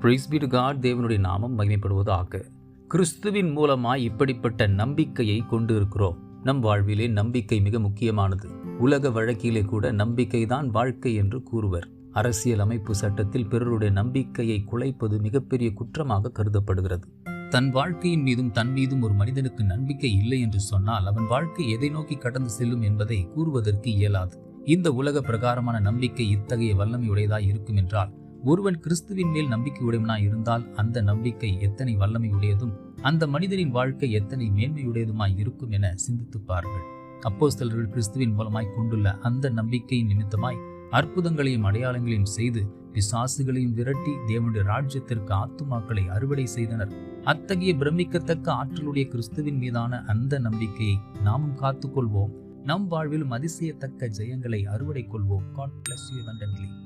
Price B to God. தேவனுடைய நாமம் மகிமைப்படுவதாக. கிறிஸ்துவின் மூலமாய் இப்படிப்பட்ட நம்பிக்கையை கொண்டு இருக்கிறோம். நம் வாழ்விலே நம்பிக்கை மிக முக்கியமானது. உலக வழக்கிலே கூட நம்பிக்கைதான் வாழ்க்கை என்று கூறுவர். அரசியல் அமைப்பு சட்டத்தில் பிறருடைய நம்பிக்கையை குலைப்பது மிகப்பெரிய குற்றமாக கருதப்படுகிறது. தன் வாழ்க்கையின் மீதும் தன் மீதும் ஒரு மனிதனுக்கு நம்பிக்கை இல்லை என்று சொன்னால் அவன் வாழ்க்கை எதை நோக்கி கடந்து செல்லும் என்பதை கூறுவதற்கு இயலாது. இந்த உலக பிரகாரமான நம்பிக்கை இத்தகைய வல்லமையுடையதாய் இருக்கும் என்றால், ஒருவன் கிறிஸ்துவின் மேல் நம்பிக்கை உடையவனாய் இருந்தால் அந்த நம்பிக்கை எத்தனை வல்லமையுடையதும் அந்த மனிதனின் வாழ்க்கை எத்தனை மேன்மையுடையதுமாய் இருக்கும் என சிந்தித்து பாருங்கள். அப்போஸ்தலர்கள் கிறிஸ்துவின் மூலமாய் கொண்டுள்ள அந்த நம்பிக்கையின் நிமித்தமாய் அற்புதங்களையும் அடையாளங்களையும் செய்து பிசாசுகளையும் விரட்டி தேவனுடைய ராஜ்யத்திற்கு ஆத்துமாக்களை அறுவடை செய்தனர். அத்தகைய பிரமிக்கத்தக்க ஆற்றலுடைய கிறிஸ்துவின் மீதான அந்த நம்பிக்கையை நாமும் காத்துக்கொள்வோம். நம் வாழ்விலும் அதிசயத்தக்க ஜெயங்களை அறுவடை கொள்வோம். God bless you abundantly.